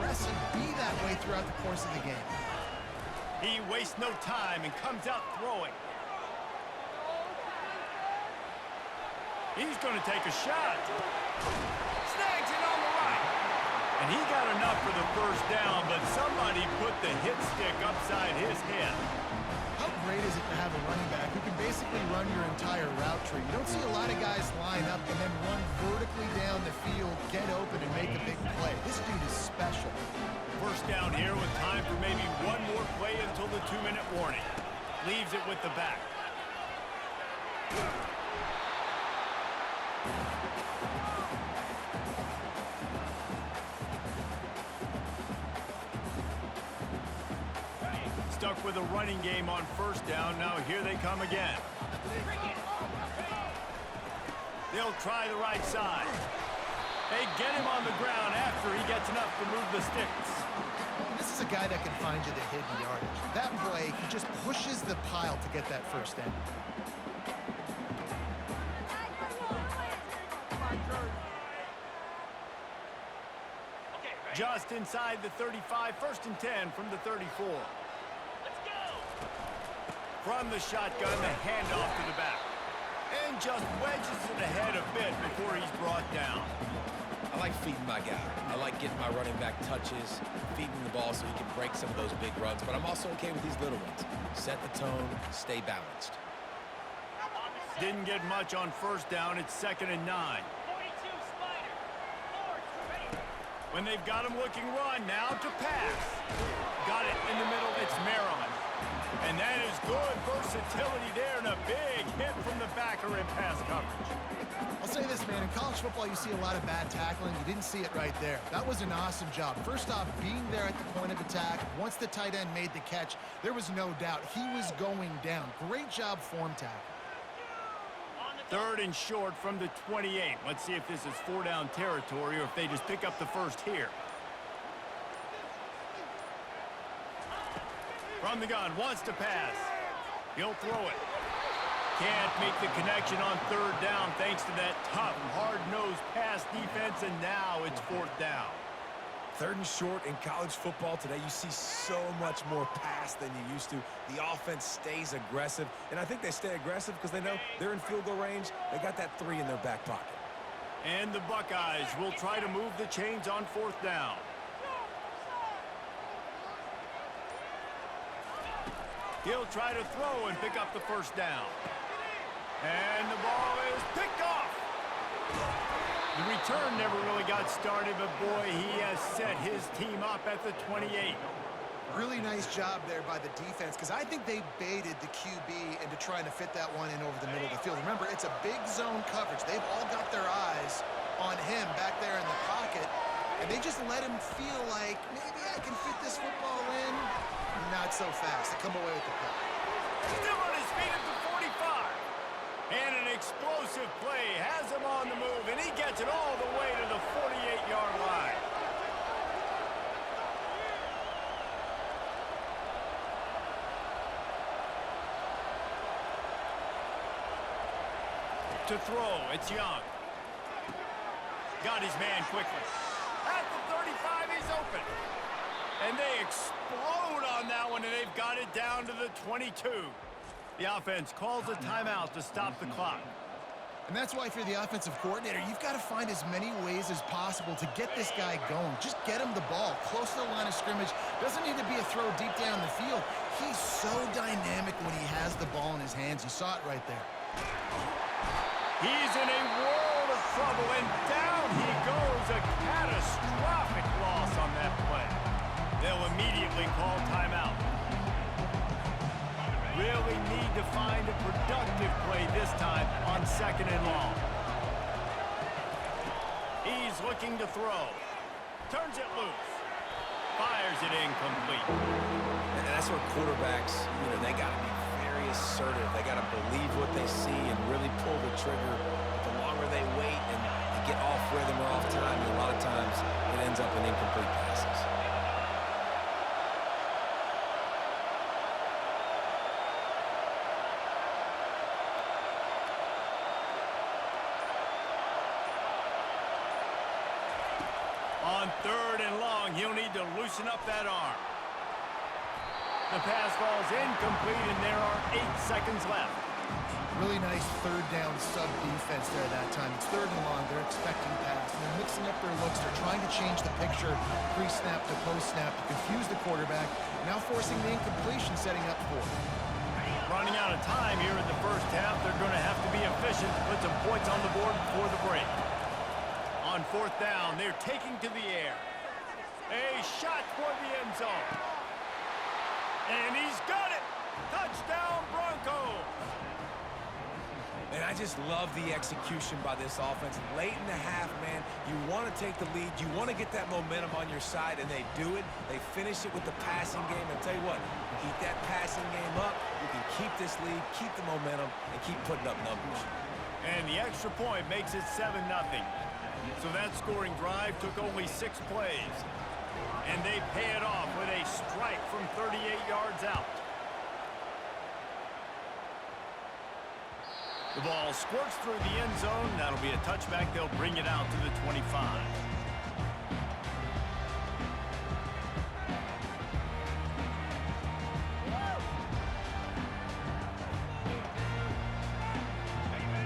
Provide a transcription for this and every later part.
aggressive, be that way throughout the course of the game. He wastes no time and comes out throwing. He's going to take a shot. Snags it on the right. And he got enough for the first down, but somebody put the hit stick upside his head. How great is it to have a running back who can basically run your entire route tree? You don't see a lot of guys line up and then run vertically down the field, get open, and make a big play. This dude is special. First down here with time for maybe one more play until the 2-minute warning. Leaves it with the back. Stuck with a running game on first down. Now here they come again. They'll try the right side. They get him on the ground after he gets enough to move the sticks. This is a guy that can find you the hidden yardage. That play, he just pushes the pile to get that first down. Just inside the 35, 1st and 10 from the 34. From the shotgun, the handoff to the back. And just wedges it ahead a bit before he's brought down. I like feeding my guy. I like getting my running back touches, feeding the ball so he can break some of those big runs. But I'm also okay with these little ones. Set the tone, stay balanced. Didn't get much on first down. It's 2nd and 9. When they've got him looking run, now to pass. Got it in the middle. It's Maryland. And that is good versatility there and a big hit from the backer in pass coverage. I'll say this, man. In college football, you see a lot of bad tackling. You didn't see it right there. That was an awesome job. First off, being there at the point of attack. Once the tight end made the catch, there was no doubt he was going down. Great job form tackle. 3rd and short from the 28. Let's see if this is 4-down territory or if they just pick up the first here. From the gun, wants to pass. He'll throw it. Can't make the connection on 3rd down thanks to that tough, hard-nosed pass defense, and now it's 4th down. 3rd and short in college football today, you see so much more pass than you used to. The offense stays aggressive, and I think they stay aggressive because they know they're in field goal range. They got that 3 in their back pocket. And the Buckeyes will try to move the chains on 4th down. He'll try to throw and pick up the first down. And the ball is picked off. The return never really got started, but boy, he has set his team up at the 28. Really nice job there by the defense because I think they baited the QB into trying to fit that one in over the middle of the field. Remember, it's a big zone coverage. They've all got their eyes on him back there in the pocket, and they just let him feel like, maybe I can fit this football in. Not so fast. They come away with the play. Still on his feet at the 45. And an explosive play has him on the move, and he gets it all the way to the 48-yard line. To throw, it's Young. Got his man quickly. At the 35, he's open. And they explode on that one, and they've got it down to the 22. The offense calls a timeout to stop the clock. And that's why if you're the offensive coordinator, you've got to find as many ways as possible to get this guy going. Just get him the ball close to the line of scrimmage. Doesn't need to be a throw deep down the field. He's so dynamic when he has the ball in his hands. You saw it right there. He's in a world of trouble, and down he goes. A catastrophic loss on that play. They'll immediately call timeout. Really need to find a productive play this time on 2nd and long. He's looking to throw. Turns it loose. Fires it incomplete. And that's where quarterbacks, they got to be very assertive. They got to believe what they see and really pull the trigger. But the longer they wait and they get off rhythm or off time, a lot of times it ends up in incomplete passes. On 3rd and long, he'll need to loosen up that arm. The pass falls incomplete, and there are 8 seconds left. Really nice third down sub defense there that time. It's 3rd and long. They're expecting pass, and they're mixing up their looks. They're trying to change the picture pre-snap to post-snap to confuse the quarterback, now forcing the incompletion, setting up for it. Running out of time here in the first half, they're going to have to be efficient to put some points on the board before the break. On 4th down, they're taking to the air. A shot toward the end zone. And he's got it! Touchdown, Broncos! And I just love the execution by this offense. Late in the half, man, you want to take the lead. You want to get that momentum on your side, and they do it. They finish it with the passing game. And tell you what, keep that passing game up. You can keep this lead, keep the momentum, and keep putting up numbers. And the extra point makes it 7-0. So that scoring drive took only 6 plays. And they pay it off with a strike from 38 yards out. The ball squirts through the end zone. That'll be a touchback. They'll bring it out to the 25.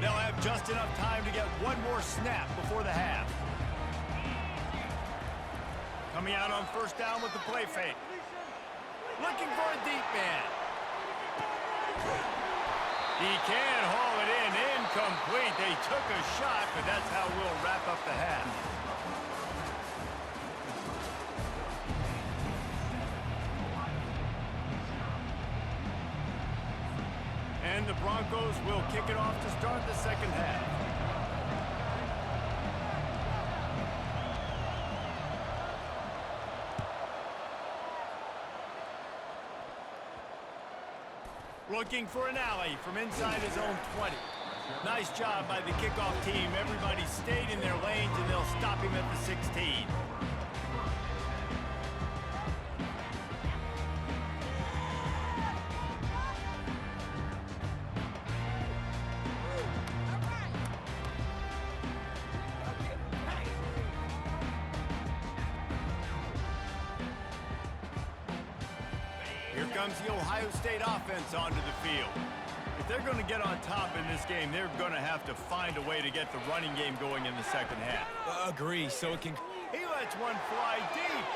They'll have just enough time to get one more snap before the half. Coming out on 1st down with the play fake. Looking for a deep man. He can haul it in. Incomplete. They took a shot, but that's how we'll wrap up the half. And the Broncos will kick it off to start the second half. Looking for an alley from inside his own 20. Nice job by the kickoff team. Everybody stayed in their lanes, and they'll stop him at the 16. Here comes the Ohio State offense onto the field. If they're going to get on top in this game, they're going to have to find a way to get the running game going in the second half. Agree, so it can... He lets one fly deep.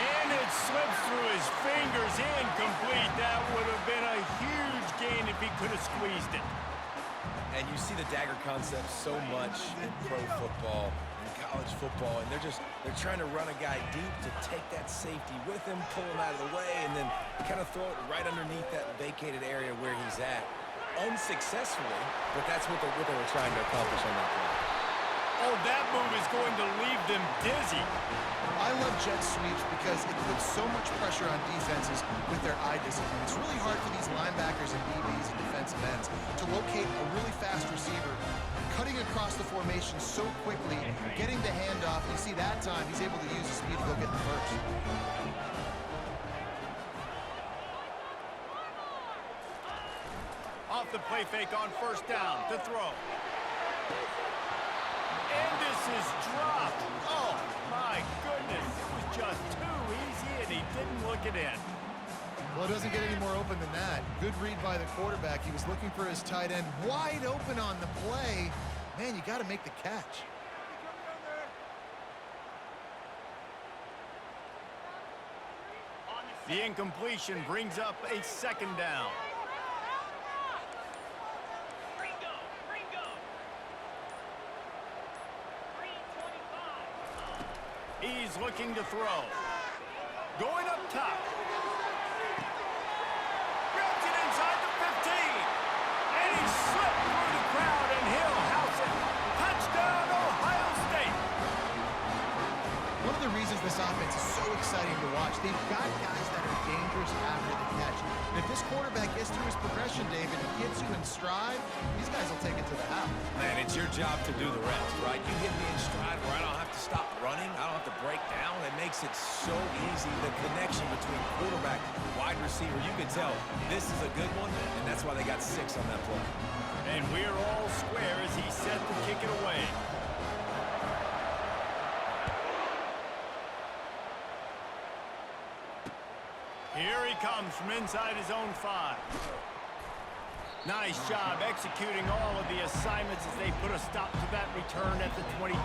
And it slips through his fingers, incomplete. That would have been a huge gain if he could have squeezed it. And you see the dagger concept so much in pro football, in college football, and they're trying to run a guy deep to take that safety with him, pull him out of the way, and then kind of throw it right underneath that vacated area where he's at. Unsuccessfully, but that's what they were trying to accomplish on that play. Oh, that move is going to leave them dizzy. I love jet sweeps because it puts so much pressure on defenses with their eye discipline. It's really hard for these linebackers and DBs and defensive ends to locate a really fast receiver, cutting across the formation so quickly, getting the handoff. You see that time, he's able to use his speed to go get the first. Off the play fake on 1st down to throw. And this is dropped. Oh, my goodness. It was just too easy, and he didn't look it in. Well, it doesn't get any more open than that. Good read by the quarterback. He was looking for his tight end wide open on the play. Man, you got to make the catch. The incompletion brings up a 2nd down. He's looking to throw. Going up top. Grabs it inside the 15. And he slipped through the crowd, and he'll house it. Touchdown, Ohio State. One of the reasons this offense is so exciting to watch, they've got guys that are dangerous after the catch. And if this quarterback gets through his progression, David, and gets you in stride, these guys will take it to the house. Man, it's your job to do the rest, right? You hit me in stride where I don't have to stop running. I don't have to break down. It makes it so easy. The connection between quarterback and wide receiver, you can tell this is a good one, and that's why they got 6 on that play. And we're all square as he's set to kick it away. Here he comes from inside his own 5. Nice job executing all of the assignments as they put a stop to that return at the 22.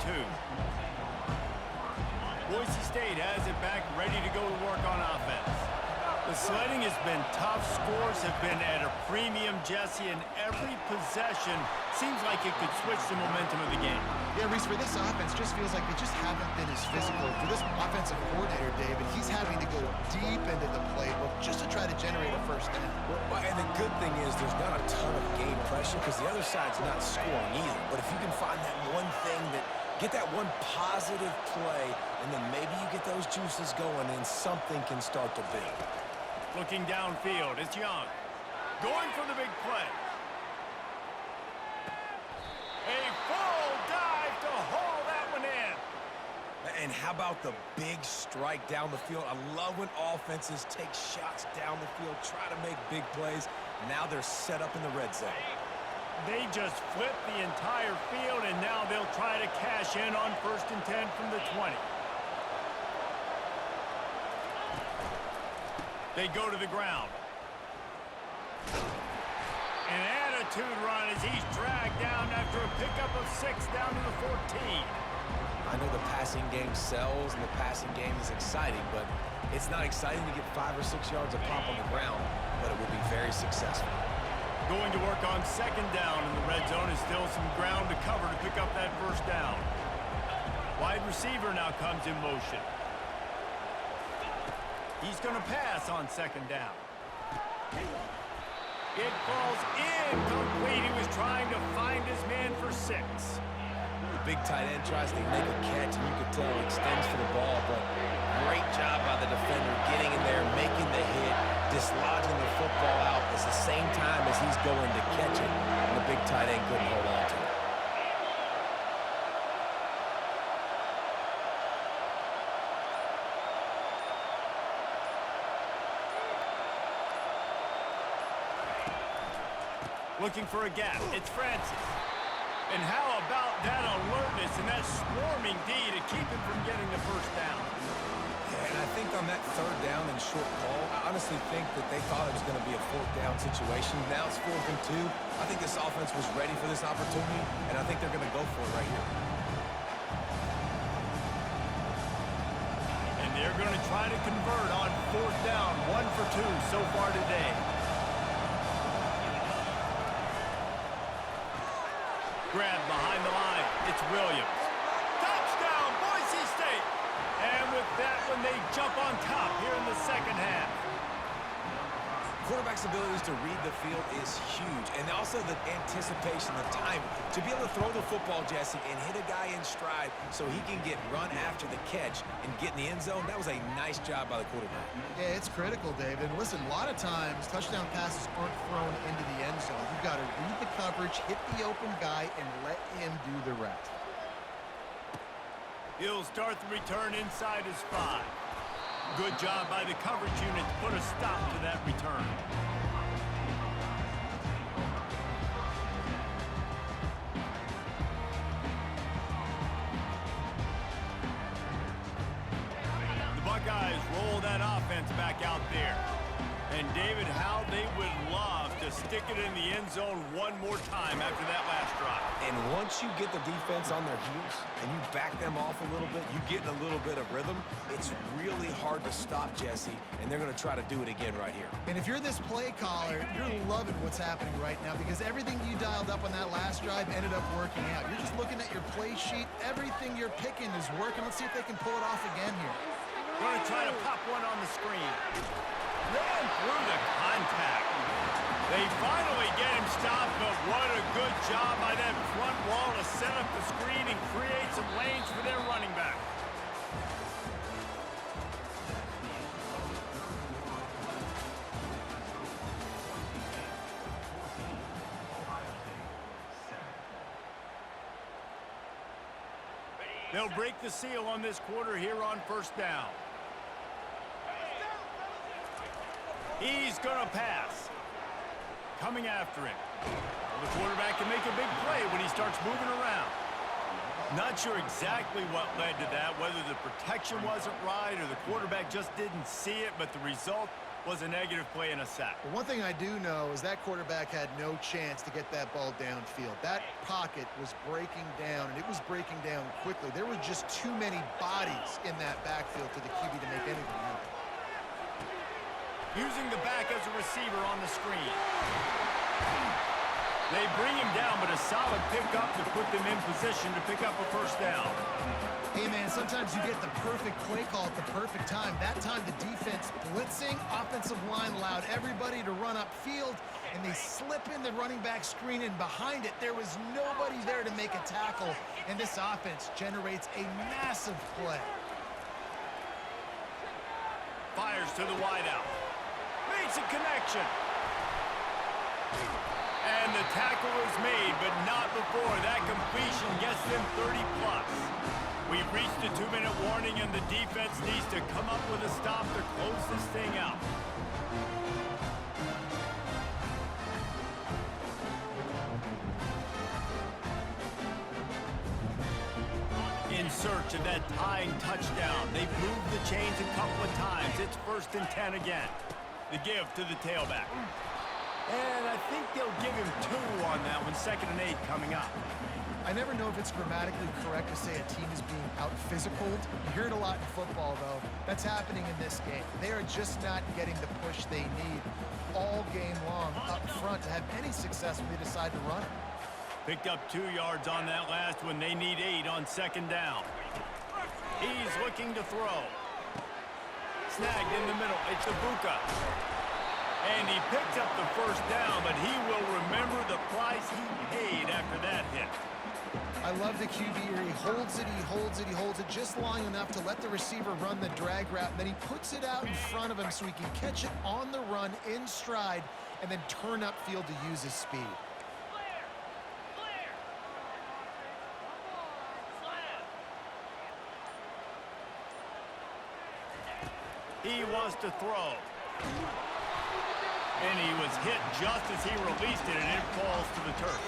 Boise State has it back, ready to go to work on offense. The sledding has been tough. Scores have been at a premium, Jesse, and every possession seems like it could switch the momentum of the game. Yeah, Reese, for this offense, just feels like they just haven't been as physical. For this offensive coordinator, David, he's having to go deep into the playbook just to try to generate a first down. Well, and the good thing is there's not a ton of game pressure because the other side's not scoring either. But if you can find that one thing that get that one positive play, and then maybe you get those juices going, and something can start to build. Looking downfield, it's Young. Going for the big play. A full dive to haul that one in. And how about the big strike down the field? I love when offenses take shots down the field, try to make big plays. Now they're set up in the red zone. They just flipped the entire field, and now they'll try to cash in on 1st and 10 from the 20. They go to the ground. An attitude run as he's dragged down after a pickup of 6 down to the 14. I know the passing game sells and the passing game is exciting, but it's not exciting to get 5 or 6 yards of pop on the ground, but it will be very successful. Going to work on 2nd down in the red zone is still some ground to cover to pick up that 1st down. Wide receiver now comes in motion. He's going to pass on 2nd down. It falls incomplete. He was trying to find his man for 6. The big tight end tries to make a catch, and you can tell it extends for the ball, but great job by the defender getting in there, making the hit, dislodging the football out at the same time as he's going to catch it, and the big tight end couldn't hold on to it. Looking for a gap. It's Francis. And how about that alertness and that swarming D to keep him from getting the 1st down? Yeah, and I think on that 3rd down and short call, I honestly think that they thought it was going to be a 4th down situation. Now it's 4th and 2. I think this offense was ready for this opportunity, and I think they're going to go for it right here. And they're going to try to convert on 4th down. 1 for 2 so far today. Grab behind the line. It's Williams. Touchdown, Boise State. And with that one, they jump on top here in the 2nd half. Quarterback's abilities to read the field is huge, and also the anticipation, the timing. To be able to throw the football, Jesse, and hit a guy in stride so he can get run after the catch and get in the end zone, that was a nice job by the quarterback. Yeah, it's critical, David. And listen, a lot of times touchdown passes aren't thrown into the end zone. You've got to read the coverage, hit the open guy, and let him do the rest. He'll start the return inside his 5. Good job by the coverage unit to put a stop to that return. The Buckeyes roll that offense back out there. And David, how they would love to stick it in the end zone one more time after that last drive. And once you get the defense on their heels and you back them off a little bit, you get in a little bit of rhythm, it's really hard to stop, Jesse, and they're going to try to do it again right here. And if you're this play caller, you're loving what's happening right now because everything you dialed up on that last drive ended up working out. You're just looking at your play sheet. Everything you're picking is working. Let's see if they can pull it off again here. Going to try to pop one on the screen. Ran through the contact. They finally get him stopped, but what a good job by that front wall to set up the screen and create some lanes for their running back. They'll break the seal on this quarter here on 1st down. He's going to pass. Coming after him. Well, the quarterback can make a big play when he starts moving around. Not sure exactly what led to that, whether the protection wasn't right or the quarterback just didn't see it, but the result, was a negative play and a sack. But one thing I do know is that quarterback had no chance to get that ball downfield. That pocket was breaking down, and it was breaking down quickly. There were just too many bodies in that backfield for the QB to make anything happen. Using the back as a receiver on the screen. They bring him down, but a solid pickup to put them in position to pick up a first down. Hey, man, sometimes you get the perfect play call at the perfect time. That time the defense blitzing, offensive line allowed everybody to run upfield, and they slip in the running back screen, and behind it there was nobody there to make a tackle, and this offense generates a massive play. Fires to the wideout. Makes a connection. And the tackle is made, but not before that completion gets them 30+. We've reached a 2-minute warning, and the defense needs to come up with a stop to close this thing out. In search of that tying touchdown. They've moved the chains a couple of times. It's 1st and 10 again. The give to the tailback. And I think they'll give him 2 on that one. 2nd and 8 coming up. I never know if it's grammatically correct to say a team is being out-physicaled. You hear it a lot in football, though. That's happening in this game. They are just not getting the push they need all game long up front to have any success when they decide to run it. Picked up 2 yards on that last one. They need 8 on 2nd down. He's looking to throw. Snagged in the middle. It's Ibuka. And he picked up the first down, but he will remember the price he paid after that hit. I love the QB here. He holds it, he holds it, he holds it just long enough to let the receiver run the drag route. Then he puts it out in front of him so he can catch it on the run in stride and then turn upfield to use his speed. He wants to throw. And he was hit just as he released it, and it falls to the turf.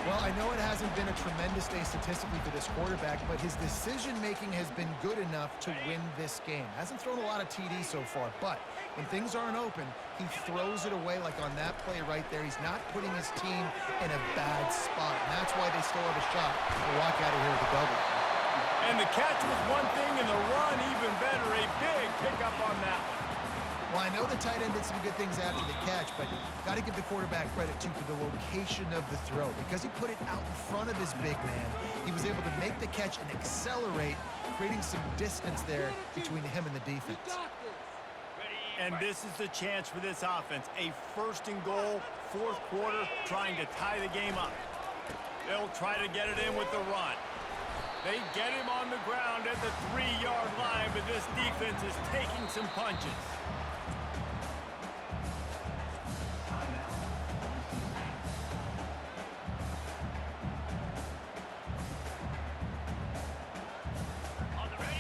Well, I know it hasn't been a tremendous day statistically for this quarterback, but his decision-making has been good enough to win this game. Hasn't thrown a lot of TDs so far, but when things aren't open, he throws it away like on that play right there. He's not putting his team in a bad spot, and that's why they still have a shot to walk out of here with a double. And the catch was one thing, and the run even better. A big pickup on that one. Well, I know the tight end did some good things after the catch, but got to give the quarterback credit, too, for the location of the throw. Because he put it out in front of his big man, he was able to make the catch and accelerate, creating some distance there between him and the defense. And this is the chance for this offense. A 1st and goal, 4th quarter, trying to tie the game up. They'll try to get it in with the run. They get him on the ground at the 3-yard line, but this defense is taking some punches.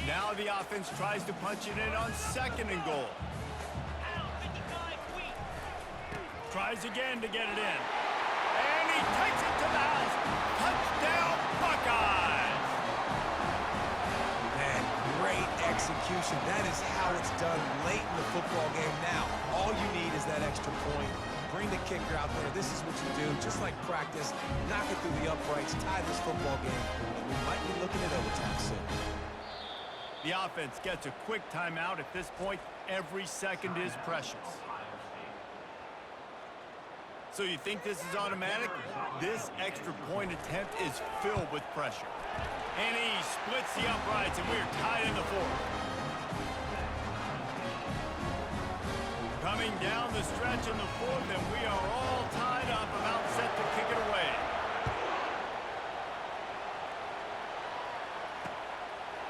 Now the offense tries to punch it in on 2nd and goal. Tries again to get it in. And he takes it to the house. Touchdown, Buckeyes! Man, great execution. That is how it's done late in the football game now. All you need is that extra point. Bring the kicker out there. This is what you do, just like practice. Knock it through the uprights, tie this football game. We might be looking at overtime soon. The offense gets a quick timeout. At this point, every second is precious. So you think this is automatic? This extra point attempt is filled with pressure. And he splits the uprights, and we're tied in the 4th. Coming down the stretch in the 4th, and we are all tied up, about set to kick it away.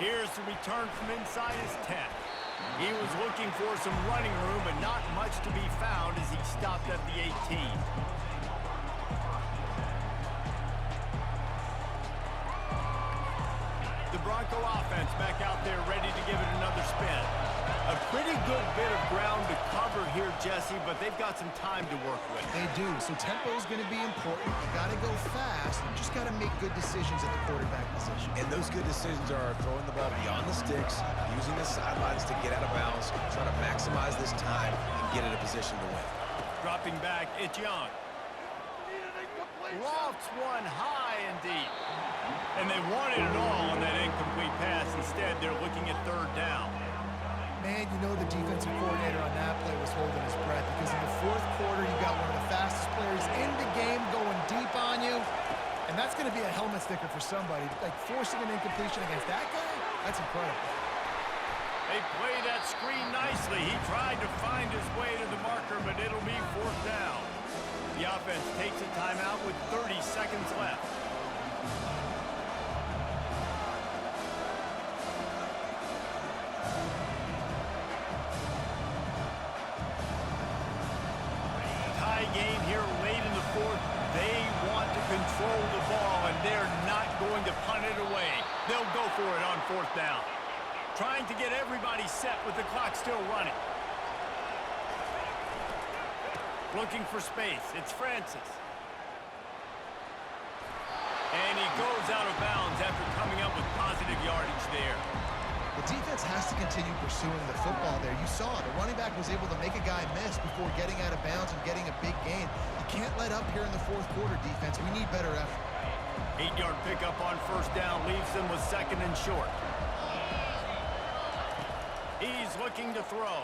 Here's the return from inside his 10. He was looking for some running room, but not much to be found as he stopped at the 18. The Bronco offense back out there ready to give it another spin. A pretty good bit of ground to cover here, Jesse, but they've got some time to work with. They do, so tempo is going to be important. You got to go fast. You just got to make good decisions at the quarterback position. And those good decisions are throwing the ball beyond the sticks, using the sidelines to get out of bounds, trying to maximize this time and get in a position to win. Dropping back, it's Young. Lofts one high and deep. And they wanted it all on that incomplete pass. Instead, they're looking at third down. Man, you know the defensive coordinator on that play was holding his breath because in the fourth quarter, you got one of the fastest players in the game going deep on you. And that's going to be a helmet sticker for somebody. Like forcing an incompletion against that guy, that's incredible. They play that screen nicely. He tried to find his way to the marker, but it'll be fourth down. The offense takes a timeout with 30 seconds left. Game here late in the fourth. They want to control the ball, and they're not going to punt it away. They'll go for it on fourth down. Trying to get everybody set with the clock still running. Looking for space. It's Francis. And he goes out of bounds after coming up with positive yardage there. The defense has to continue pursuing the football there. You saw it. The running back was able to make a guy miss before getting out of bounds and getting a big gain. You can't let up here in the fourth quarter, defense. We need better effort. 8-yard pickup on first down leaves them with second and short. He's looking to throw.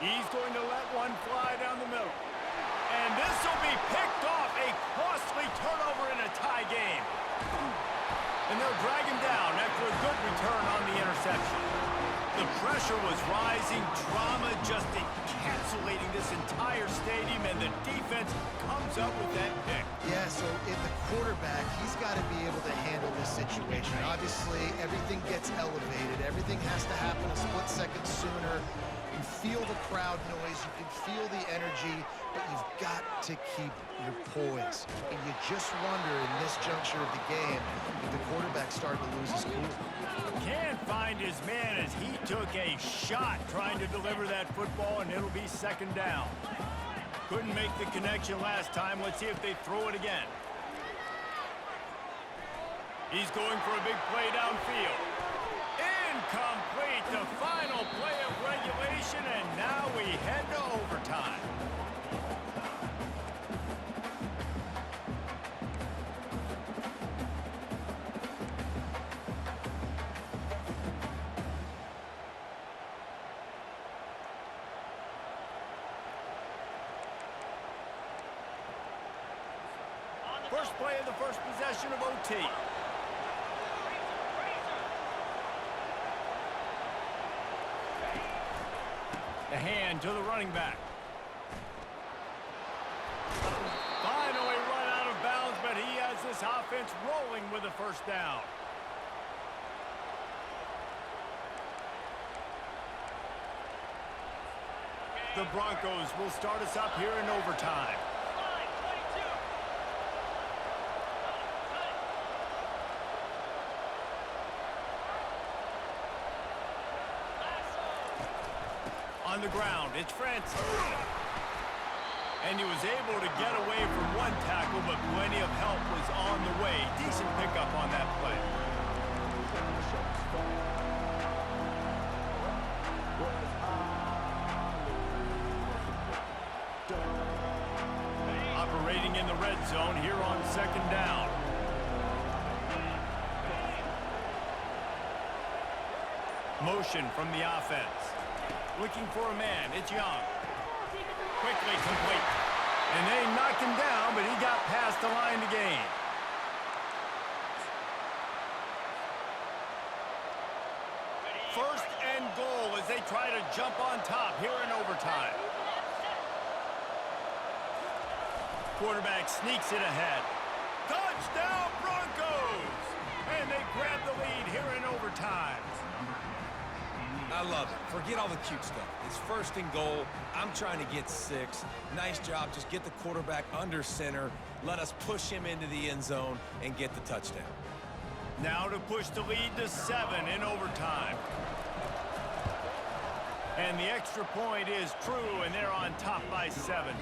He's going to let one fly down the middle. And this will be picked off. A costly turnover in a tie game. And they'll drag him down after a good return on the interception. The pressure was rising, drama just encapsulating this entire stadium, and the defense comes up with that pick. Yeah, so in the quarterback, he's got to be able to handle this situation. Obviously, everything gets elevated. Everything has to happen a split second sooner. You feel the crowd noise, you can feel the energy, but you've got to keep your poise. And you just wonder in this juncture of the game if the quarterback started to lose his cool. Can't find his man as he took a shot trying to deliver that football, and it'll be second down. Couldn't make the connection last time. Let's see if they throw it again. He's going for a big play downfield. Incomplete, the final play of regulation, and now we head to overtime. First play of the first possession of OT. The hand to the running back. Finally run out of bounds, but he has this offense rolling with a first down. The Broncos will start us up here in overtime. On the ground, it's Francis. And he was able to get away from one tackle, but plenty of help was on the way. Decent pickup on that play. Operating in the red zone here on second down. Motion from the offense. Looking for a man, it's Young. Quickly complete. And they knocked him down, but he got past the line to gain. First and goal as they try to jump on top here in overtime. Quarterback sneaks it ahead. Touchdown Broncos! And they grab the lead here in overtime. I love it. Forget all the cute stuff. It's first and goal. I'm trying to get 6. Nice job. Just get the quarterback under center. Let us push him into the end zone and get the touchdown. Now to push the lead to 7 in overtime. And the extra point is true, and they're on top by 7.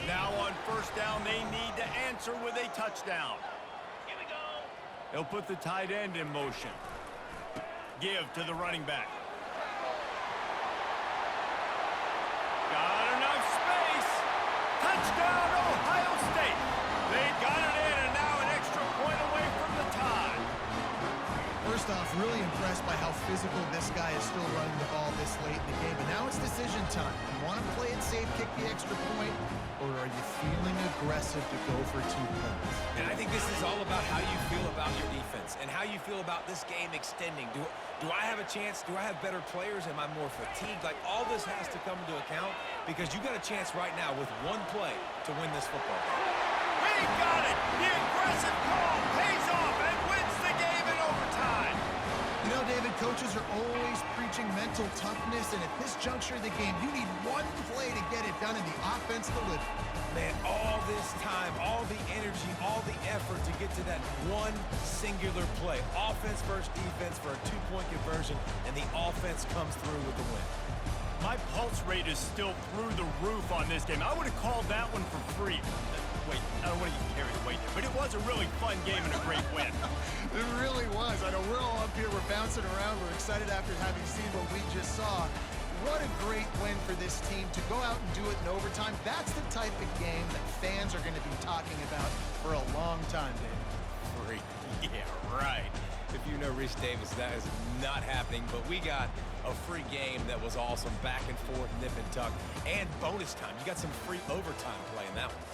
Now on first down, they need to answer with a touchdown. Here we go. They'll put the tight end in motion. Give to the running back. Got enough space. Touchdown, Ohio State. They got it in, and now an extra point away from the tie. First off, really impressed by how physical this guy is still running the ball this late in the game. But now it's decision time. You want to play it safe, kick the extra point, or are you feeling aggressive to go for 2 points? And I think this is all about how you feel about your defense and how you feel about this game extending. Do I have a chance? Do I have better players? Am I more fatigued? Like, all this has to come into account because you got a chance right now with 1 play to win this football game. We got it. The aggressive call pays off and wins the game in overtime. You know, David, coaches are always preaching mental toughness, and at this juncture of the game, you need 1 play to get it done, and the offense delivered. Man, all this time, all the energy, all the effort to get to that 1 singular play. Offense versus defense for a 2-point conversion, and the offense comes through with the win. My pulse rate is still through the roof on this game. I would have called that one for free. Wait, I don't want to get carried away there, but it was a really fun game and a great win. It really was. I know we're all up here, we're bouncing around, we're excited after having seen what we just saw. What a great win for this team to go out and do it in overtime. That's the type of game that fans are going to be talking about for a long time, David. Free. Yeah, right. If you know Rich Davis, that is not happening, but we got a free game that was awesome, back and forth, nip and tuck, and bonus time. You got some free overtime play in that one.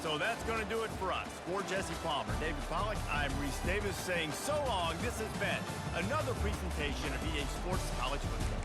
So that's going to do it for us. For Jesse Palmer, David Pollack, I'm Reese Davis saying so long. This has been another presentation of EA Sports College Football.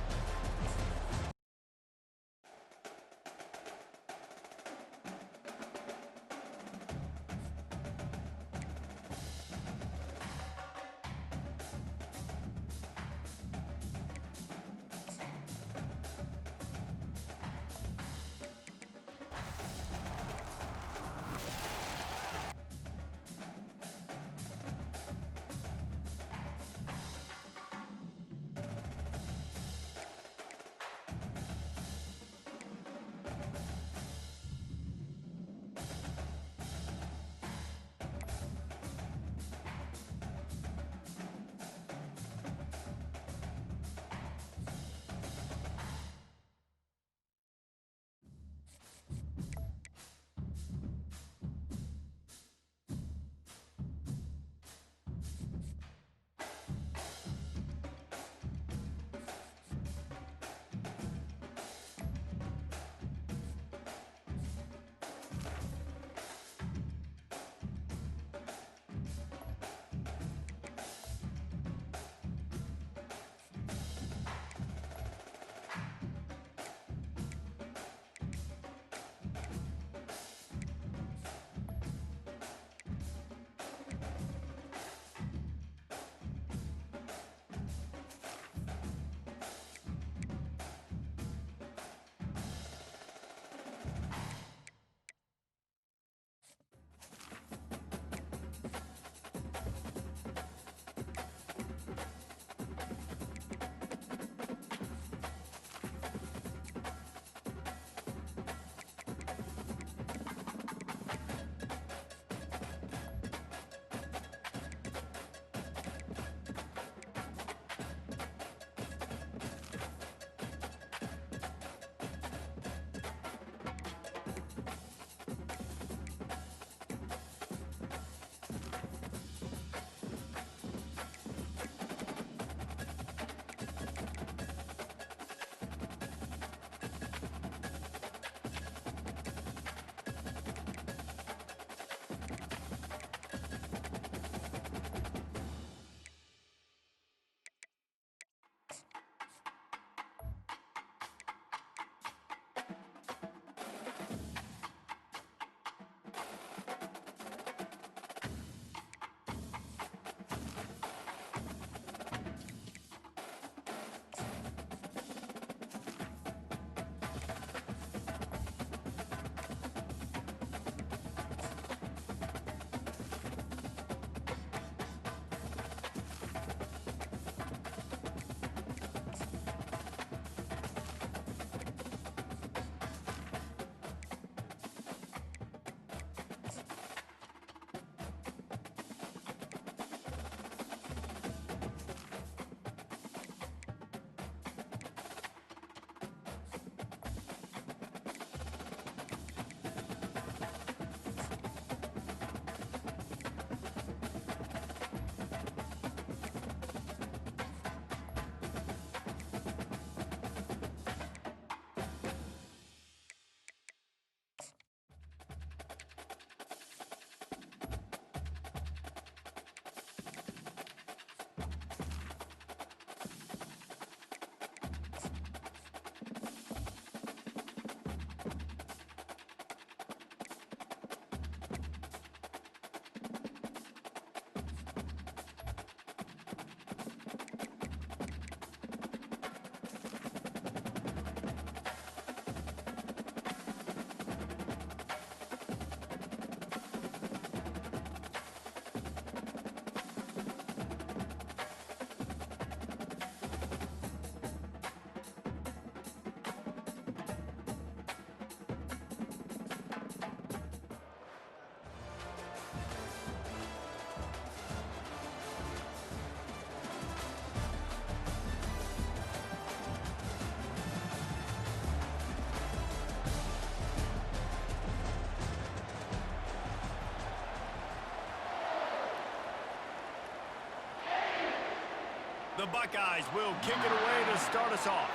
The Buckeyes will kick it away to start us off.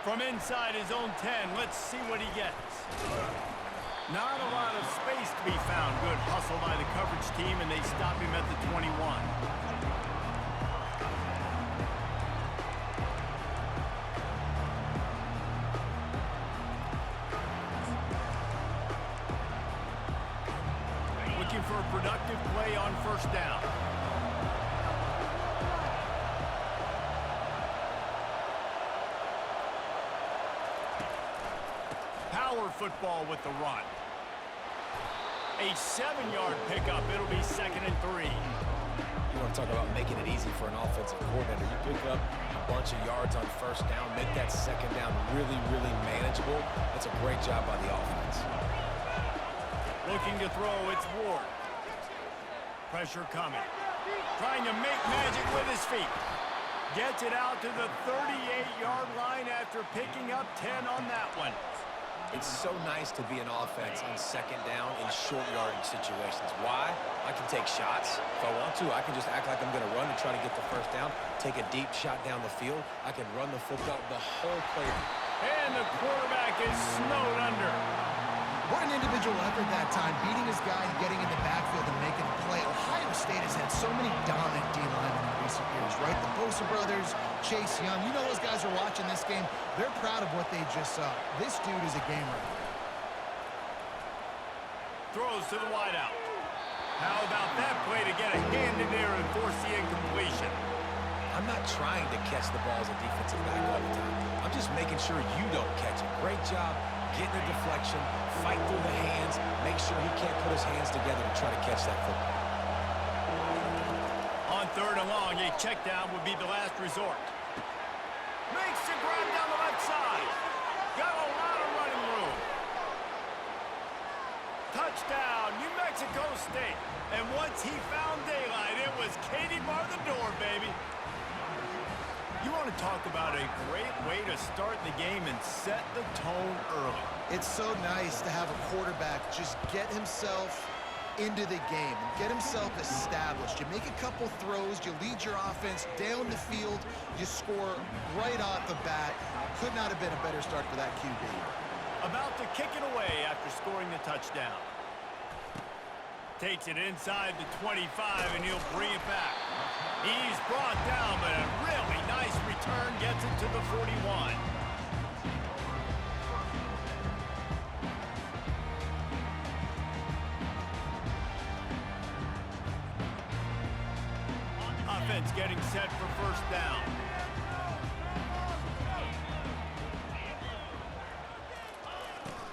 From inside his own 10, let's see what he gets. Not a lot of space to be found. Good hustle by the coverage team, and they stop him at the 21. Looking for a productive play on first down. Power football with the run. A 7-yard pickup. It'll be 2nd and 3. You want to talk about making it easy for an offensive coordinator. You pick up a bunch of yards on first down, make that second down really, really manageable. That's a great job by the offense. Looking to throw, it's Ward. Pressure coming. Trying to make magic with his feet. Gets it out to the 38-yard line after picking up 10 on that one. It's so nice to be an offense on second down in short yardage situations. Why? I can take shots. If I want to, I can just act like I'm going to run and try to get the first down, take a deep shot down the field. I can run the football the whole play. And the quarterback is snowed under. What an individual effort that time, beating his guy, getting in the backfield and making a play. Ohio State has had so many dominant D-linemen in recent years, right? The Bosa brothers, Chase Young, you know those guys are watching this game. They're proud of what they just saw. This dude is a gamer. Throws to the wideout. How about that play to get a hand in there and force the incompletion? I'm not trying to catch the ball as a defensive back all the time. I'm just making sure you don't catch it. Great job getting a deflection, fight through the hands, make sure he can't put his hands together to try to catch that football. On 3rd and long, a check down would be the last resort. Makes the grab down the left side. Got a lot of running room. Touchdown, New Mexico State. And once he found daylight, it was Katie bar the door, baby. You want to talk about a great way to start the game and set the tone early. It's so nice to have a quarterback just get himself into the game and get himself established. You make a couple throws, you lead your offense down the field, you score right off the bat. Could not have been a better start for that QB. About to kick it away after scoring the touchdown. Takes it inside the 25, and he'll bring it back. He's brought down, but a really nice return gets it to the 41. Offense getting set for first down.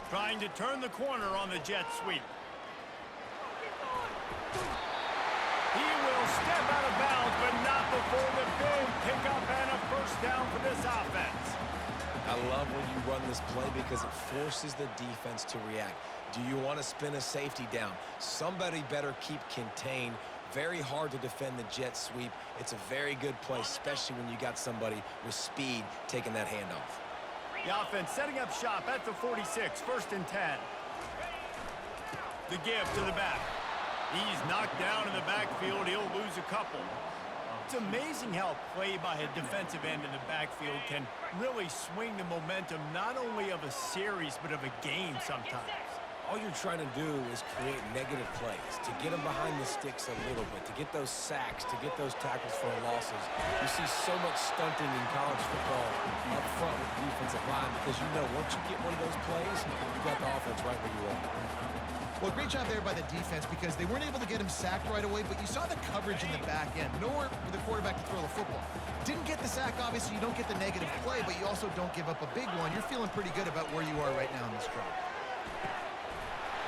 Trying to turn the corner on the jet sweep. He will step out of bounds, but not before the big pickup and a first down for this offense. I love when you run this play because it forces the defense to react. Do you want to spin a safety down? Somebody better keep contained. Very hard to defend the jet sweep. It's a very good play, especially when you got somebody with speed taking that handoff. The offense setting up shop at the 46, 1st and 10. The give to the back. He's knocked down in the backfield. He'll lose a couple. It's amazing how play by a defensive end in the backfield can really swing the momentum not only of a series but of a game sometimes. All you're trying to do is create negative plays, to get them behind the sticks a little bit, to get those sacks, to get those tackles for losses. You see so much stunting in college football up front with the defensive line because you know once you get one of those plays, you got the offense right where you want. Well, great job there by the defense because they weren't able to get him sacked right away, but you saw the coverage in the back end. Nowhere for the quarterback to throw the football. Didn't get the sack, obviously. You don't get the negative play, but you also don't give up a big one. You're feeling pretty good about where you are right now in this drive.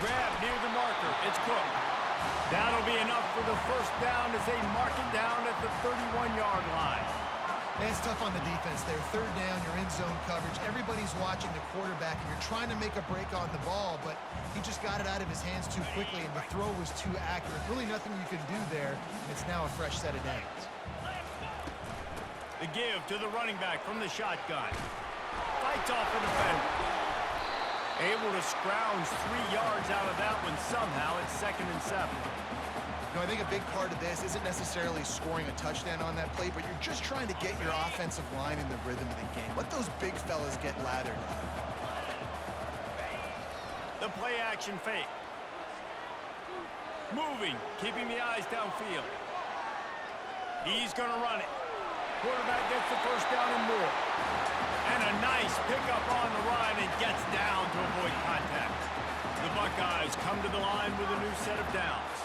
Grab near the marker. It's Cook. That'll be enough for the first down as they mark it down at the 31-yard line. Man, it's tough on the defense there. 3rd down, you're in zone coverage. Everybody's watching the quarterback, and you're trying to make a break on the ball, but he just got it out of his hands too quickly, and the throw was too accurate. Really nothing you can do there. It's now a fresh set of downs. The give to the running back from the shotgun. Fights off the defender. Able to scrounge 3 yards out of that one somehow. It's 2nd and 7. You know, I think a big part of this isn't necessarily scoring a touchdown on that play, but you're just trying to get your offensive line in the rhythm of the game. Let those big fellas get lathered. The play action fake. Moving, keeping the eyes downfield. He's going to run it. Quarterback gets the first down and more. And a nice pickup on the run and gets down to avoid contact. The Buckeyes come to the line with a new set of downs.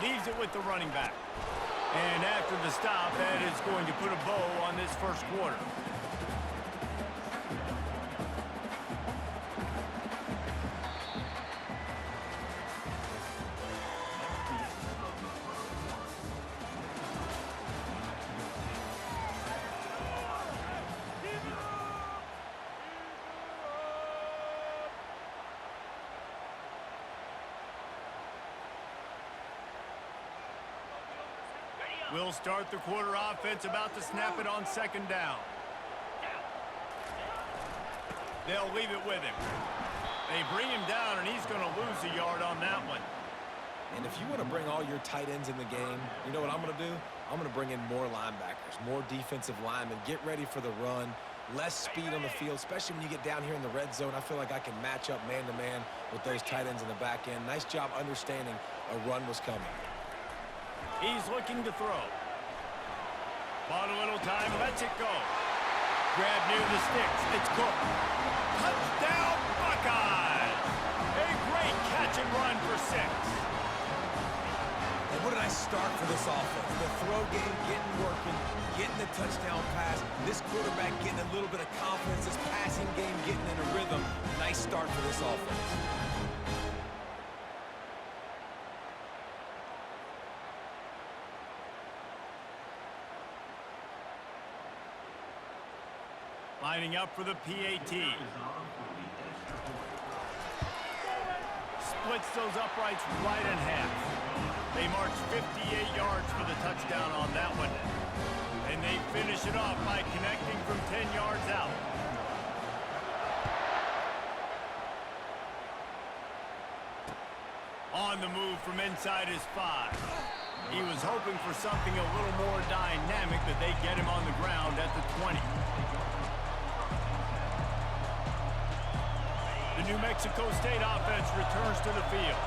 Leaves it with the running back. And after the stop, that is going to put a bow on this first quarter. We'll start the quarter offense, about to snap it on 2nd down. They'll leave it with him. They bring him down, and he's going to lose a yard on that one. And if you want to bring all your tight ends in the game, you know what I'm going to do? I'm going to bring in more linebackers, more defensive linemen, get ready for the run, less speed on the field, especially when you get down here in the red zone. I feel like I can match up man-to-man with those tight ends in the back end. Nice job understanding a run was coming. He's looking to throw. Bought a little time, lets it go. Grab near the sticks. It's Cook. Touchdown, Buckeyes! A great catch and run for 6. And what a nice start for this offense. The throw game getting working, getting the touchdown pass. This quarterback getting a little bit of confidence. This passing game getting in a rhythm. Nice start for this offense. Lining up for the PAT. Splits those uprights right in half. They march 58 yards for the touchdown on that one. And they finish it off by connecting from 10 yards out. On the move from inside his 5. He was hoping for something a little more dynamic, but they get him on the ground at the 20. The New Mexico State offense returns to the field.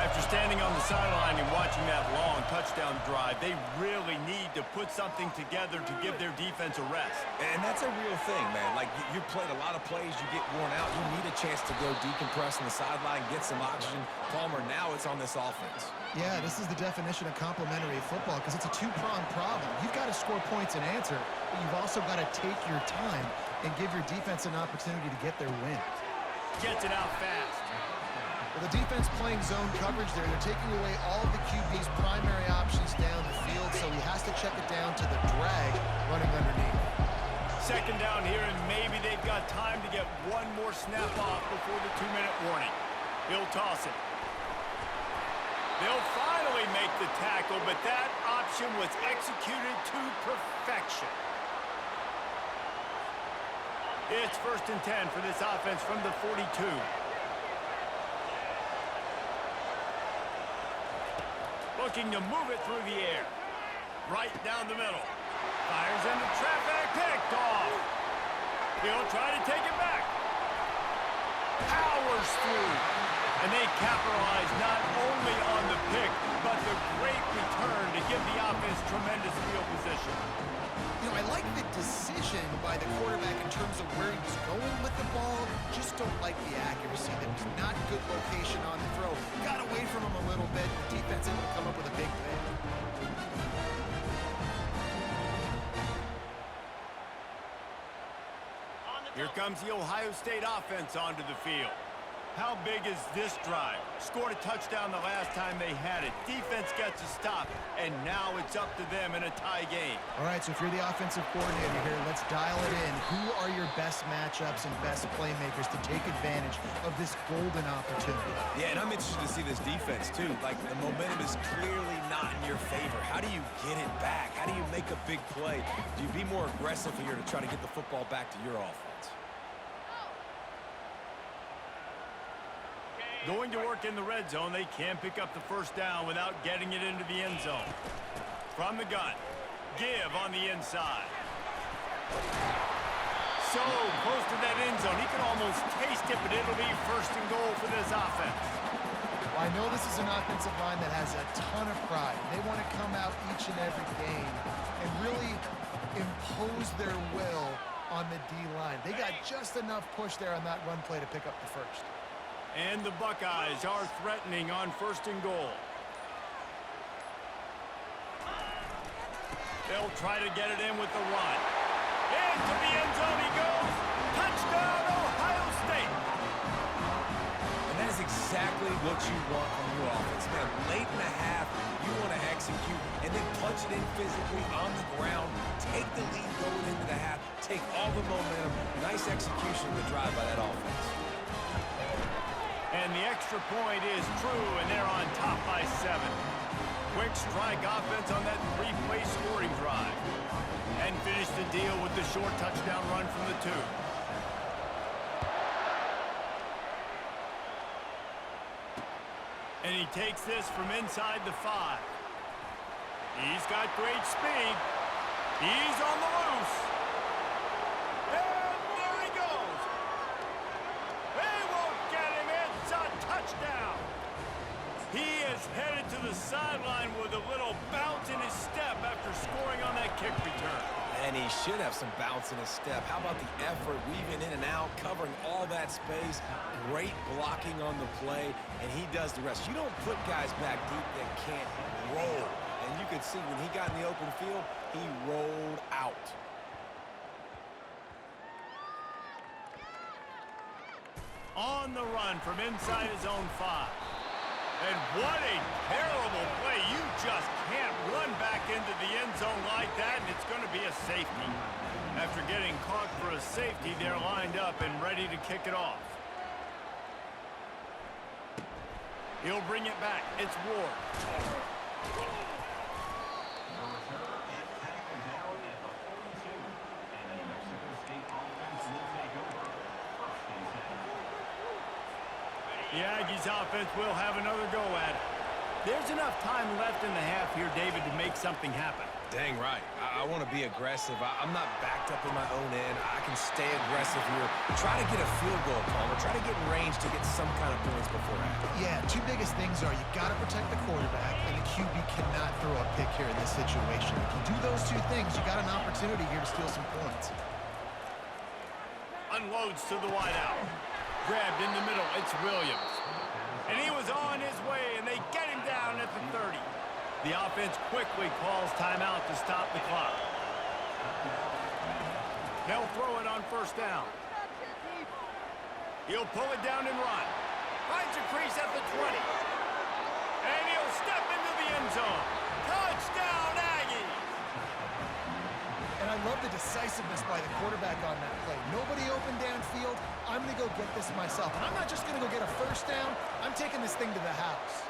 After standing on the sideline and watching that long touchdown drive, they really need to put something together to give their defense a rest. And that's a real thing, man. Like, you played a lot of plays, you get worn out. You need a chance to go decompress on the sideline, get some oxygen. Palmer, now it's on this offense. Yeah, this is the definition of complementary football because it's a two-pronged problem. You've got to score points and answer, but you've also got to take your time and give your defense an opportunity to get their win. Gets it out fast. Well, the defense playing zone coverage there. They're taking away all of the QB's primary options down the field, so he has to check it down to the drag running underneath. 2nd down here, and maybe they've got time to get one more snap off before the 2-minute warning. He'll toss it. They'll finally make the tackle, but that option was executed to perfection. It's 1st and 10 for this offense from the 42. Looking to move it through the air. Right down the middle. Fires into traffic. Picked off. He'll try to take it back. Powers through. And they capitalize not only on the pick, but the great return to give the offense tremendous field position. You know, I like the decision by the quarterback in terms of where he was going with the ball. Just don't like the accuracy. There was not good location on the throw. Got away from him a little bit. The defense able to come up with a big play. Here comes the Ohio State offense onto the field. How big is this drive? Scored a touchdown the last time they had it. Defense gets a stop, and now it's up to them in a tie game. All right, so if you're the offensive coordinator here, let's dial it in. Who are your best matchups and best playmakers to take advantage of this golden opportunity? Yeah, and I'm interested to see this defense, too. Like, the momentum is clearly not in your favor. How do you get it back? How do you make a big play? Do you be more aggressive here to try to get the football back to your offense? Going to work in the red zone, they can't pick up the first down without getting it into the end zone. From the gun, give on the inside. So close to that end zone, he can almost taste it, but it'll be first and goal for this offense. Well, I know this is an offensive line that has a ton of pride. They want to come out each and every game and really impose their will on the D-line. They got just enough push there on that run play to pick up the first. And the Buckeyes are threatening on first and goal. They'll try to get it in with the run. Into the end zone he goes. Touchdown, Ohio State. And that is exactly what you want from your offense, man. Late in the half, you want to execute and then punch it in physically on the ground. Take the lead going into the half. Take all the momentum. Nice execution of the drive by that offense. And the extra point is true, and they're on top by 7. Quick strike offense on that 3-play scoring drive. And finish the deal with the short touchdown run from the 2. And he takes this from inside the 5. He's got great speed. He's on the loose. And there he goes. They won't get him. It's a touchdown. He is headed to the sideline with a little bounce in his step after scoring on that kick return. And he should have some bounce in his step. How about the effort, weaving in and out, covering all that space, great blocking on the play, and he does the rest. You don't put guys back deep that can't roll. And you could see when he got in the open field, he rolled out. On the run from inside his own 5. And what a terrible play. You just can't run back into the end zone like that, and it's going to be a safety. After getting caught for a safety, they're lined up and ready to kick it off. He'll bring it back. It's Ward. The Aggies offense will have another go at it. There's enough time left in the half here, David, to make something happen. Dang right. I want to be aggressive. I'm not backed up in my own end. I can stay aggressive here. Try to get a field goal, Palmer. Try to get in range to get some kind of points before half. Yeah, two biggest things are you got to protect the quarterback, and the QB cannot throw a pick here in this situation. If you do those two things, you got an opportunity here to steal some points. Unloads to the wideout. Grabbed in the middle, it's Williams. And he was on his way, and they get him down at the 30. The offense quickly calls timeout to stop the clock. They'll throw it on first down. He'll pull it down and run. Finds a crease at the 20. And he'll step into the end zone. Touchdown, Aggies! And I love the decisiveness by the quarterback on that play. Nobody open downfield. I'm going to go get this myself. And I'm not just going to go get a first down. I'm taking this thing to the house.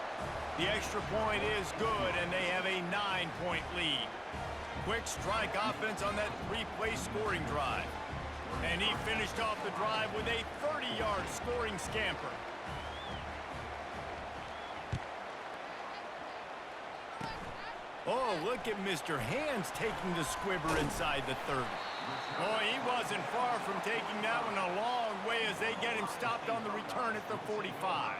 The extra point is good, and they have a 9-point lead. Quick strike offense on that 3-play scoring drive. And he finished off the drive with a 30-yard scoring scamper. Oh, look at Mr. Hands taking the squibber inside the 30. Oh, he wasn't far from taking that one a long way as they get him stopped on the return at the 45.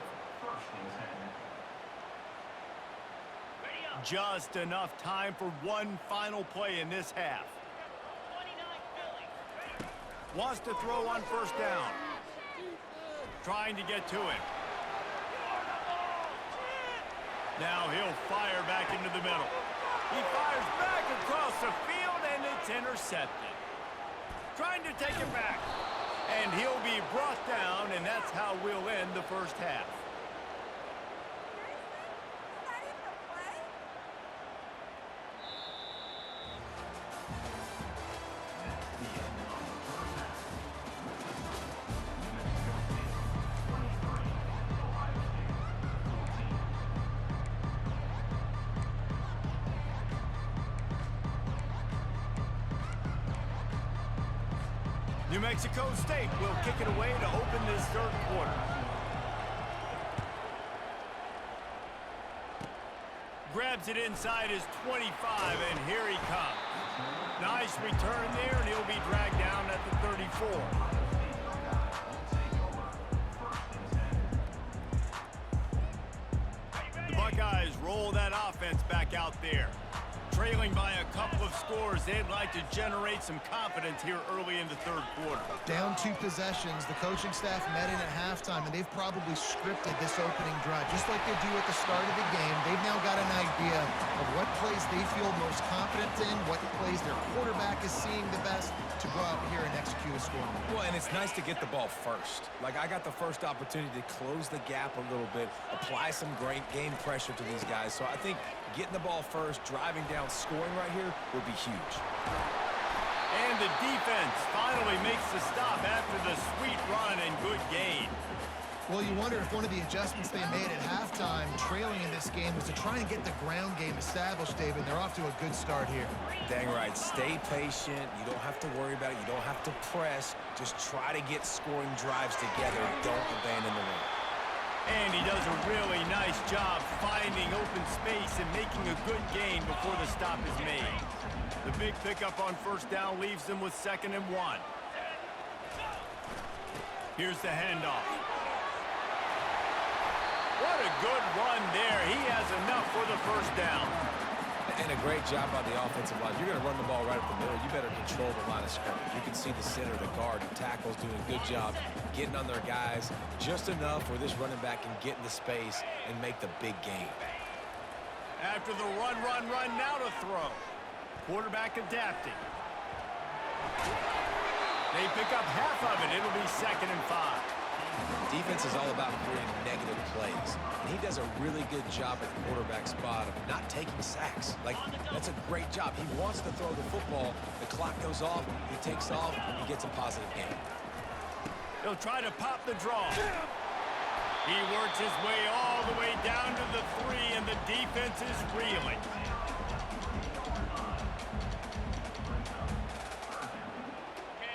Just enough time for one final play in this half. Wants to throw on first down. Trying to get to him. Now he'll fire back into the middle. He fires back across the field, and it's intercepted. Trying to take it back. And he'll be brought down, and that's how we'll end the first half. New Mexico State will kick it away to open this third quarter. Grabs it inside his 25, and here he comes. Nice return there, and he'll be dragged down at the 34. The Buckeyes roll that offense back out there. Trailing by a couple of scores, they'd like to generate some confidence here early in the third quarter. Down 2 possessions, the coaching staff met in at halftime, and they've probably scripted this opening drive. Just like they do at the start of the game, they've now got an idea of what plays they feel most confident in, what plays their quarterback is seeing the best to go out here and execute a score. Well, and it's nice to get the ball first. Like, I got the first opportunity to close the gap a little bit, apply some great game pressure to these guys. So I think getting the ball first, driving down, scoring right here would be huge. And the defense finally makes the stop after the sweet run and good gain. Well, you wonder if one of the adjustments they made at halftime, trailing in this game, was to try and get the ground game established, David. They're off to a good start here. Dang right. Stay patient. You don't have to worry about it. You don't have to press. Just try to get scoring drives together. Don't abandon the run. And he does a really nice job finding open space and making a good gain before the stop is made. The big pickup on first down leaves them with 2nd and 1. Here's the handoff. What a good run there. He has enough for the first down. And a great job by the offensive line. You're going to run the ball right up the middle. You better control the line of scrimmage. You can see the center, the guard, the tackles doing a good job getting on their guys just enough where this running back can get into space and make the big game. After the run, now to throw. Quarterback adapting. They pick up half of it. It'll be 2nd and 5. Defense is all about creating negative plays, and he does a really good job at the quarterback spot of not taking sacks. Like, that's a great job. He wants to throw the football. The clock goes off. He takes off. He gets a positive game. He'll try to pop the draw. He works his way all the way down to the 3, and the defense is reeling.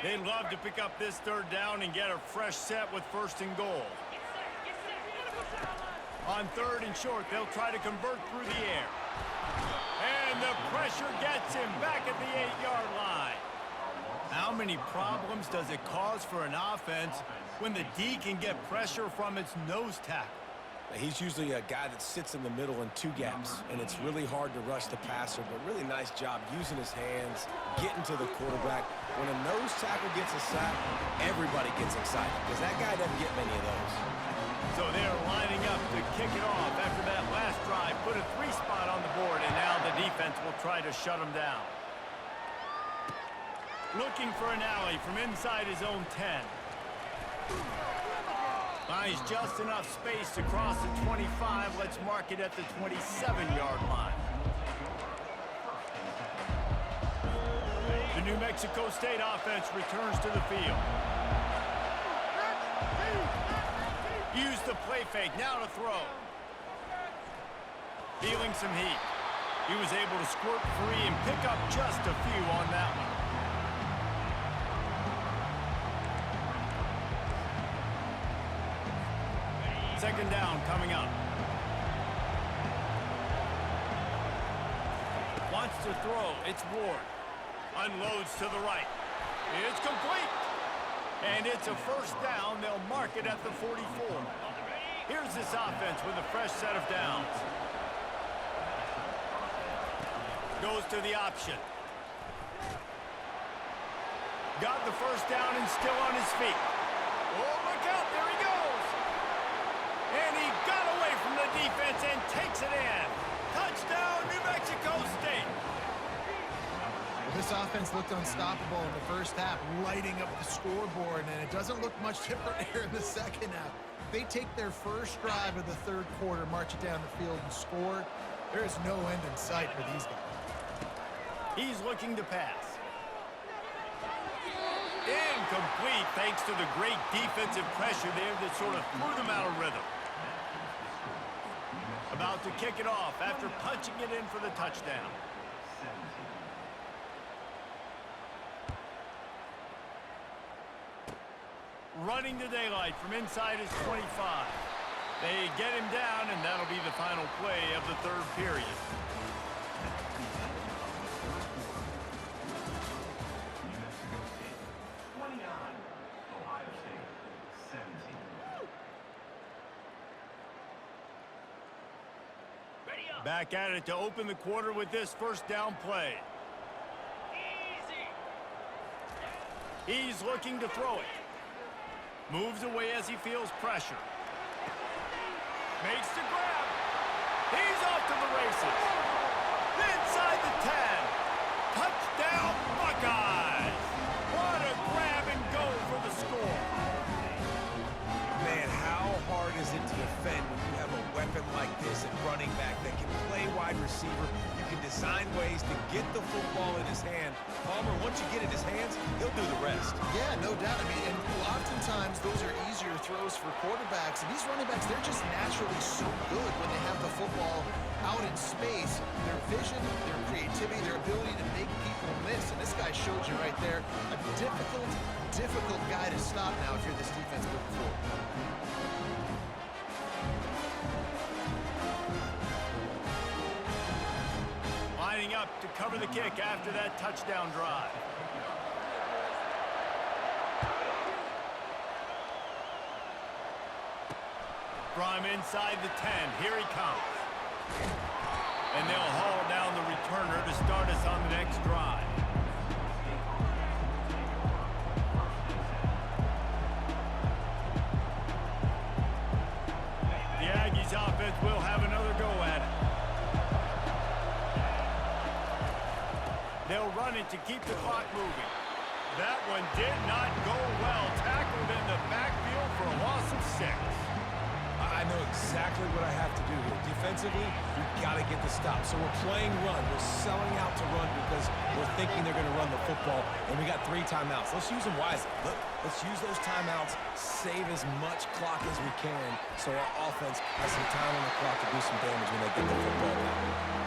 They'd love to pick up this third down and get a fresh set with 1st and goal. On 3rd and short, they'll try to convert through the air. And the pressure gets him back at the 8-yard line. How many problems does it cause for an offense when the D can get pressure from its nose tackle? He's usually a guy that sits in the middle in 2 gaps, and it's really hard to rush the passer, but really nice job using his hands, getting to the quarterback. When a nose tackle gets a sack, everybody gets excited because that guy doesn't get many of those. So they're lining up to kick it off after that last drive. Put a 3 spot on the board, and now the defense will try to shut them down. Looking for an alley from inside his own 10. Finds just enough space to cross the 25. Let's mark it at the 27-yard line. The New Mexico State offense returns to the field. Use the play fake, now to throw. Feeling some heat. He was able to squirt free and pick up just a few on that one. Second down coming up. Wants to throw. It's Ward. Unloads to the right. It's complete. And it's a first down. They'll mark it at the 44. Here's this offense with a fresh set of downs. Goes to the option. Got the first down and still on his feet. Oh, look out. There he goes. And he got away from the defense and takes it in. Touchdown, New Mexico State. This offense looked unstoppable in the first half, lighting up the scoreboard, and it doesn't look much different here in the second half. They take their first drive of the third quarter, march it down the field, and score. There is no end in sight for these guys. He's looking to pass. Incomplete thanks to the great defensive pressure there that sort of threw them out of rhythm. About to kick it off after punching it in for the touchdown. Running to daylight from inside his 25. They get him down, and that'll be the final play of the third period. Back at it to open the quarter with this first down play. He's looking to throw it. Moves away as he feels pressure. Makes the grab. He's off to the races. Inside the 10. Touchdown, Buckeyes. What a grab and go for the score. Man, how hard is it to defend when you have a weapon like this at running back that can play wide receiver? You can design ways to get the football in his hand. Palmer, once you get it in his hands, he'll do the rest. Yeah, no doubt. I mean, and oftentimes those are easier throws for quarterbacks. And these running backs, they're just naturally so good when they have the football out in space. Their vision, their creativity, their ability to make people miss. And this guy showed you right there a difficult guy to stop now if you're this defense moving forward. Lining up to cover the kick after that touchdown drive. From inside the 10, here he comes. And they'll haul down the returner to start us on the next drive. The Aggies offense will have another go at it. They'll run it to keep the clock moving. That one did not go well. Tackled in the backfield for a loss of 6. I know exactly what I have to do here. Defensively, we've got to get the stop. So we're playing run. We're selling out to run because we're thinking they're going to run the football, and we got 3 timeouts. Let's use them wisely. Let's use those timeouts, save as much clock as we can so our offense has some time on the clock to do some damage when they get the football down.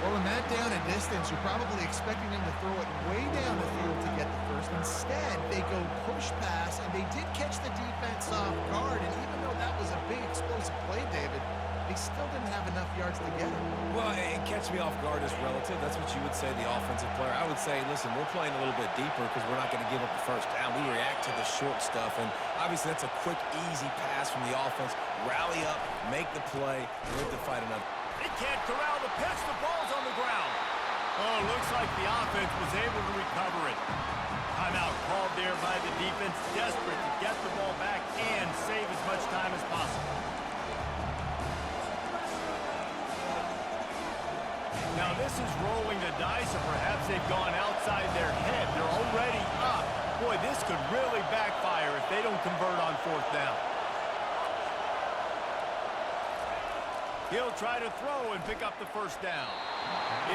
Well, in that down and distance, you're probably expecting them to throw it way down the field to get the first. Instead, they go push pass, and they did catch the defense off guard. And even though that was a big explosive play, David, they still didn't have enough yards to get it. Well, and catch me off guard is relative. That's what you would say, the offensive player. I would say, listen, we're playing a little bit deeper because we're not going to give up the first down. We react to the short stuff, and obviously that's a quick, easy pass from the offense. Rally up, make the play, live to fight another. They can't corral the pitch. The ball's on the ground. Oh, looks like the offense was able to recover it. Timeout called there by the defense, desperate to get the ball back and save as much time as possible. Now this is rolling the dice, or perhaps they've gone outside their head. They're already up. Boy, this could really backfire if they don't convert on 4th down. He'll try to throw and pick up the first down.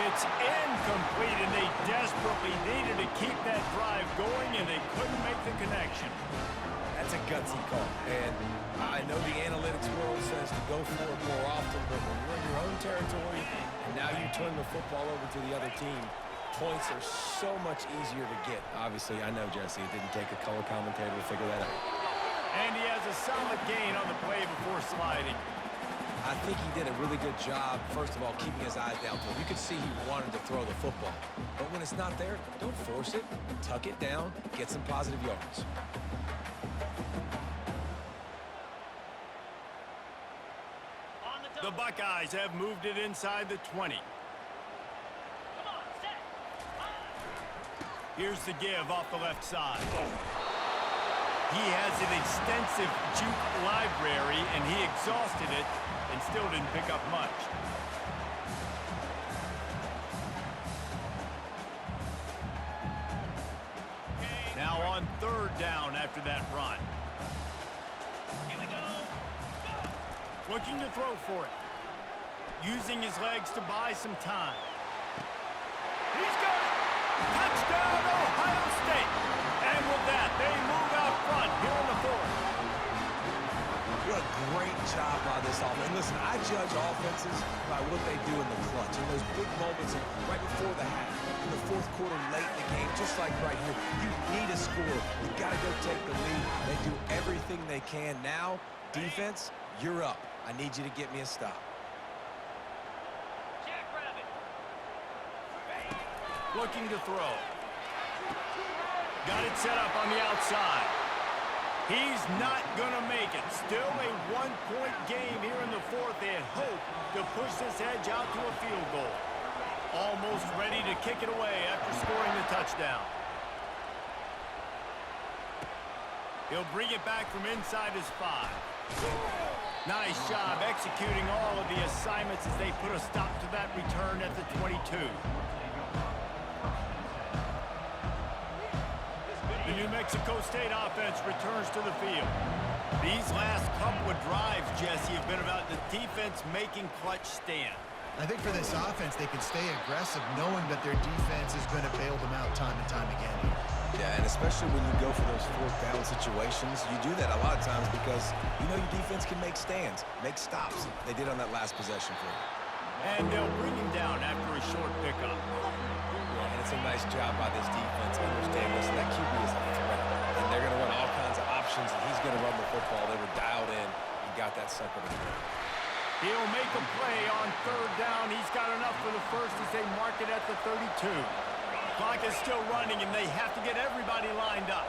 It's incomplete, and they desperately needed to keep that drive going, and they couldn't make the connection. That's a gutsy call, and I know the analytics world says to go for it more often, but when you're in your own territory and now you turn the football over to the other team, points are so much easier to get. Obviously, I know, Jesse, it didn't take a color commentator to figure that out. And he has a solid gain on the play before sliding. I think he did a really good job, first of all, keeping his eyes downfield. You could see he wanted to throw the football. But when it's not there, don't force it. Tuck it down, get some positive yards. The Buckeyes have moved it inside the 20. Here's the give off the left side. He has an extensive juke library, and he exhausted it and still didn't pick up much. Now on third down after that run. Looking to throw for it. Using his legs to buy some time. He's got it! Touchdown, Ohio State! And with that, they move out front here in the fourth. What a great job by this offense. And listen, I judge offenses by what they do in the clutch. In those big moments right before the half, in the fourth quarter, late in the game, just like right here, you need a score. You got to go take the lead. They do everything they can. Now, defense, you're up. I need you to get me a stop. Looking to throw. Got it set up on the outside. He's not going to make it. Still a one-point game here in the fourth. They hope to push this edge out to a field goal. Almost ready to kick it away after scoring the touchdown. He'll bring it back from inside his 5. Nice job executing all of the assignments as they put a stop to that return at the 22. The New Mexico State offense returns to the field. These last couple of drives, Jesse, have been about the defense making clutch stand. I think for this offense, they can stay aggressive knowing that their defense is going to bail them out time and time again. Yeah, and especially when you go for those fourth down situations, you do that a lot of times because you know your defense can make stands, make stops. They did on that last possession for you. And they'll bring him down after a short pickup. Yeah, and it's a nice job by this defense. Understand, listen, that QB is a threat, and they're going to run all kinds of options, and he's going to run the football. They were dialed in and got that sucker to throw. He'll make a play on third down. He's got enough for the first as they mark it at the 32. Clock is still running, and they have to get everybody lined up.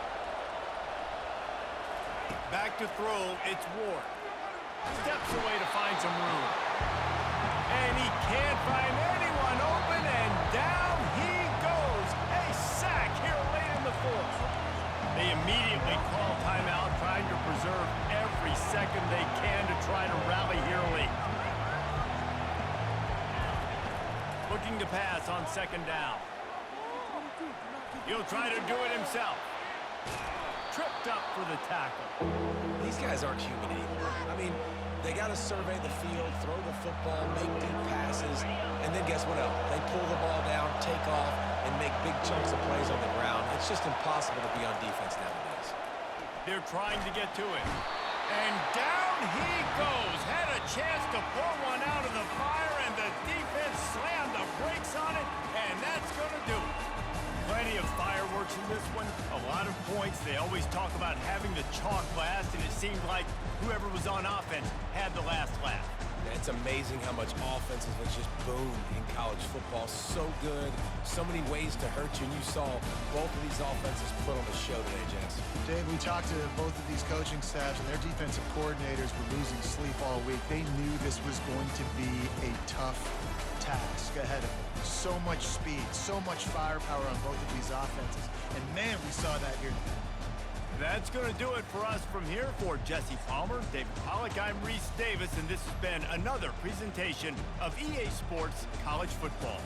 Back to throw, it's Ward. Steps away to find some room. And he can't find anyone open, and down he goes. A sack here late in the fourth. They immediately call timeout, trying to preserve every second they can to try to rally here late. Looking to pass on second down. He'll try to do it himself. Tripped up for the tackle. These guys aren't human anymore. I mean, they got to survey the field, throw the football, make deep passes, and then guess what else? They pull the ball down, take off, and make big chunks of plays on the ground. It's just impossible to be on defense nowadays. They're trying to get to it. And down he goes. Had a chance to pull one out of the fire, and the defense slammed the brakes on it, and that's going to do it. Plenty of fireworks in this one. A lot of points. They always talk about having the chalk last, and it seemed like whoever was on offense had the last laugh. It's amazing how much offenses have just boomed in college football. So good, so many ways to hurt you, and you saw both of these offenses put on the show today, Jess. Dave, we talked to both of these coaching staffs, and their defensive coordinators were losing sleep all week. They knew this was going to be a tough task ahead of them. So much speed, so much firepower on both of these offenses. And man, we saw that here. That's going to do it for us from here. For Jesse Palmer, David Pollack, I'm Reese Davis, and this has been another presentation of EA Sports College Football.